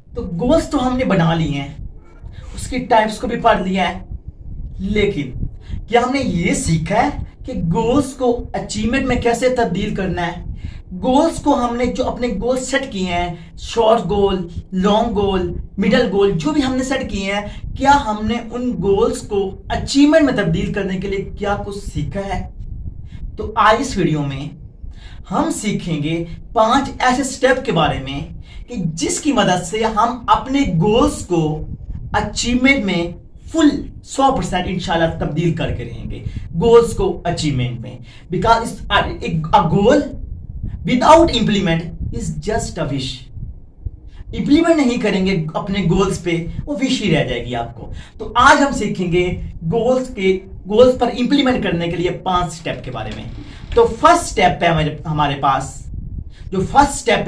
तो गोल्स तो हमने बना लिए हैं, उसकी टाइप्स को भी पढ़ लिया है, लेकिन क्या हमने ये सीखा है कि गोल्स को अचीवमेंट में कैसे तब्दील करना है? गोल्स को हमने जो अपने गोल सेट किए हैं, शॉर्ट गोल, लॉन्ग गोल, मिडल गोल, जो भी हमने सेट किए हैं, क्या हमने उन गोल्स को अचीवमेंट में तब्दील करने के लिए क्या कुछ सीखा है? तो आज इस वीडियो में हम सीखेंगे 5 ऐसे स्टेप के बारे में कि जिसकी मदद से हम अपने गोल्स को अचीवमेंट में फुल 100% इंशाल्लाह तब्दील करके रहेंगे, गोल्स को अचीवमेंट में। Because a goal without implement is just a wish. Implement नहीं करेंगे अपने गोल्स पे, वो विश ही रह जाएगी आपको। तो आज हम सीखेंगे गोल्स पर इंप्लीमेंट करने के लिए 5 स्टेप के बारे में। तो फर्स्ट स्टेप है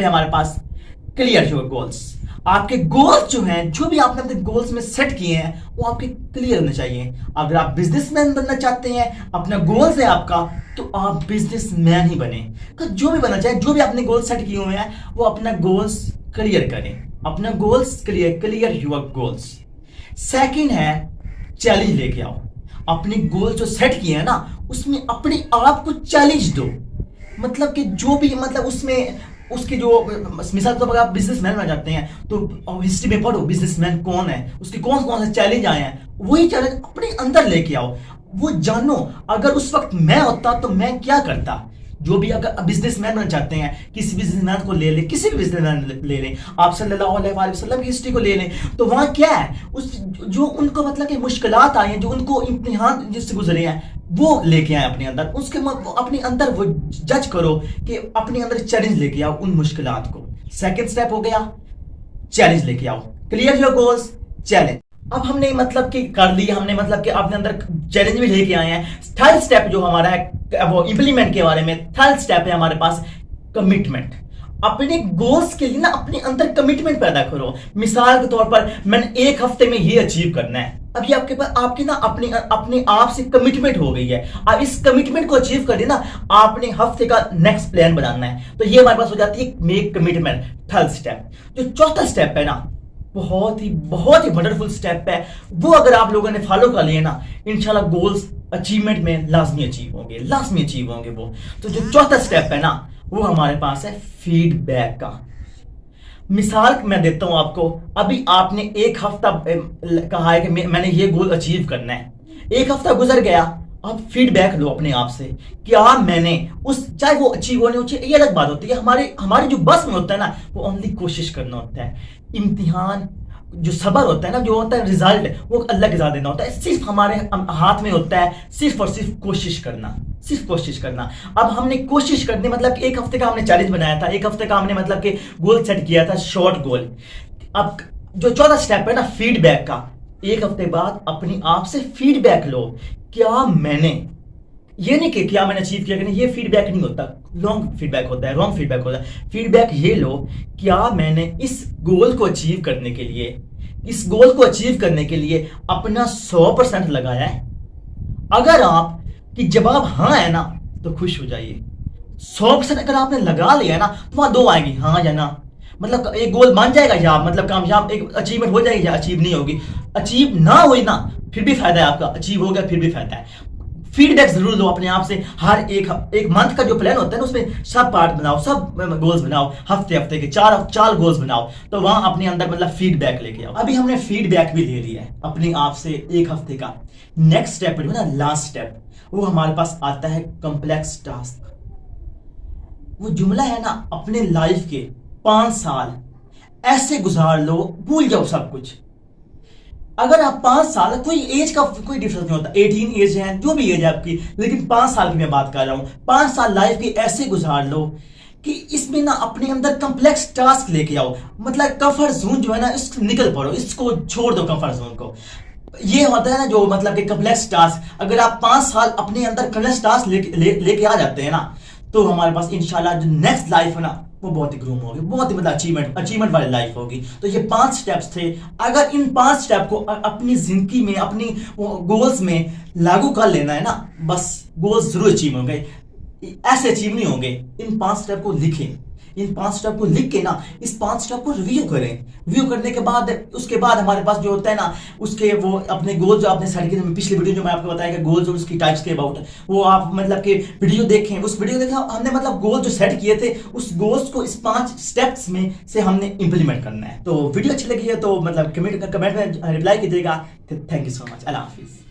हमारे पास क्लियर योर गोल्स। आपके गोल्स जो हैं, जो भी आपने अपने गोल्स में सेट किए हैं, वो आपके क्लियर होने चाहिए। अगर आप बिजनेसमैन बनना चाहते हैं, अपना गोल्स है आपका, तो आप बिजनेसमैन ही बने। जो भी बनना चाहे, जो भी आपने गोल्स सेट किए हुए हैं, वो अपना गोल्स क्लियर करें। अपना goals clear your goals. Second है चैलेंज लेके आओ। अपने गोल्स जो सेट किए हैं ना, उसमें अपने आप को चैलेंज दो। मतलब कि जो भी उसमें उसके जो मिसाल तो अगर आप बिजनेसमैन बनना चाहते हैं तो हिस्ट्री में पढ़ो बिजनेसमैन कौन है, उसके कौन कौन से चैलेंज आए हैं, वही चैलेंज अपने अंदर लेके आओ। वो जानो, अगर उस वक्त मैं होता तो मैं क्या करता। जो भी अगर बिजनेसमैन बनना चाहते हैं, किसी बिजनेसमैन को ले लें, किसी भी बिजनेसमैन ले लें, आप सल्लल्लाहु अलैहि वसल्लम की हिस्ट्री को ले लें, तो वहां क्या है, उस जो उनको कि मुश्किलात आई हैं, जो उनको इम्तिहान जिससे गुजरे हैं, वो लेके आए अपने अंदर। उसके अपने अंदर वो जज करो कि अपने अंदर चैलेंज लेके आओ उन मुश्किलात को। सेकंड स्टेप हो गया चैलेंज लेके आओ, क्लियर योर गोल्स, चैलेंज। अब हमने कि कर लिया, हमने कि अपने अंदर चैलेंज भी लेके आए हैं। थर्ड स्टेप जो हमारा है वो इंप्लीमेंट के बारे में। थर्ड स्टेप है हमारे पास कमिटमेंट। अपने गोल्स के लिए ना अपने अंदर कमिटमेंट पैदा करो। मिसाल के तौर पर मैंने 1 हफ्ते में ये अचीव करना है। अभी आपके पास आपकी ना अपने आप से कमिटमेंट हो गई है। अब इस कमिटमेंट को अचीव कर लेना, आपने हफ्ते का नेक्स्ट प्लान बनाना है। तो ये हमारे पास हो जाती है मेक कमिटमेंट, थर्ड स्टेप। जो चौथा स्टेप है ना, बहुत ही वंडरफुल स्टेप है। वो अगर आप लोगों ने फॉलो कर लिए ना, इंशाल्लाह गोल्स अचीवमेंट में लाजमी अचीव होंगे वो। तो जो चौथा स्टेप है ना, वो हमारे पास है फीडबैक का। मिसाल मैं देता हूं आपको। अभी आपने 1 हफ्ता कहा है कि मैंने ये गोल अचीव करना है। 1 हफ्ता गुजर गया, अब फीडबैक लो अपने आप से, क्या मैंने चाहे वो अचीव होने चाहिए, ये अलग बात होती है। हमारे जो बस में होता है ना, वो ओनली कोशिश करना होता है। इम्तिहान जो सबर होता है ना, जो होता है रिजल्ट, वो अल्लाह के साथ देना होता है। सिर्फ हमारे हाथ में होता है सिर्फ और सिर्फ कोशिश करना। अब हमने कोशिश करनी, 1 हफ्ते का हमने चैलेंज बनाया था, 1 हफ्ते का हमने कि गोल सेट किया था, शॉर्ट गोल। अब जो चौथा स्टेप है ना फीडबैक का, 1 हफ्ते बाद अपने आप से फीडबैक लो। क्या मैंने, ये नहीं कि क्या मैंने अचीव किया कि नहीं, ये फीडबैक नहीं होता, रॉन्ग फीडबैक होता है। फीडबैक ये लो, क्या मैंने इस गोल को अचीव करने के लिए अपना 100% लगाया है। अगर आप कि जवाब हाँ है ना, तो खुश हो जाइए। 100% अगर आपने लगा लिया ना, तो वहां 2 आएगी, हाँ या ना। एक गोल बन जाएगा या कामयाब, एक अचीवमेंट हो जाएगी या अचीव नहीं होगी। अचीव ना हुई ना, फिर भी फायदा है आपका, अचीव हो गया फिर भी फायदा है। फीडबैक जरूर लो अपने आप से। हर एक मंथ का जो प्लान होता है ना, उसमें सब पार्ट बनाओ, सब गोल्स बनाओ, हफ्ते के 4 गोल्स बनाओ। तो वहां अपने अंदर फीडबैक लेके आओ। अभी हमने फीडबैक भी ले लिया है अपने आप से 1 हफ्ते का। नेक्स्ट स्टेप है ना, लास्ट स्टेप, वो हमारे पास आता है कॉम्प्लेक्स टास्क। वो जुमला है ना, अपने लाइफ के 5 साल ऐसे गुजार लो, भूल जाओ सब कुछ। अगर आप 5 साल, कोई एज का कोई डिफरेंस नहीं होता, 18 एज है, जो भी एज है आपकी, लेकिन 5 साल की मैं बात कर रहा हूं। 5 साल लाइफ की ऐसे गुजार लो कि इसमें ना अपने अंदर कॉम्प्लेक्स टास्क लेके आओ। कंफर्ट जोन जो है ना, इसको निकल पड़ो, इसको छोड़ दो कंफर्ट जोन को। ये होता है ना जो कि कॉम्प्लेक्स टास्क। अगर आप 5 साल अपने अंदर कॉम्प्लेक्स टास्क लेके आ जाते हैं ना, तो हमारे पास इंशाल्लाह जो नेक्स्ट लाइफ है ना, वो बहुत ही ग्रूम होगी, बहुत ही अचीवमेंट वाली लाइफ होगी। तो ये 5 स्टेप्स थे। अगर इन 5 स्टेप को अपनी जिंदगी में, अपनी गोल्स में लागू कर लेना है ना, बस गोल्स जरूर अचीव होंगे। ऐसे अचीव नहीं होंगे। इन 5 स्टेप को लिखें, इन 5 स्टेप को लिख के ना इस 5 स्टेप को रिव्यू करें। रिव्यू करने के बाद उसके बाद हमारे पास जो होता है ना उसके वो अपने गोल जो आपने सेट किए, पिछली वीडियो जो मैं आपको बताया कि गोल्स और उसकी टाइप्स के अबाउट, वो आप मतलब कि वीडियो देखें, उस वीडियो देखा हमने मतलब गोल जो सेट किए थे उस गोल्स को इस 5 स्टेप्स में से हमने इंप्लीमेंट करना है। तो वीडियो अच्छी लगी है तो मतलब कमेंट में रिप्लाई कीजिएगा। Thank you so much. Allah हाफिज़।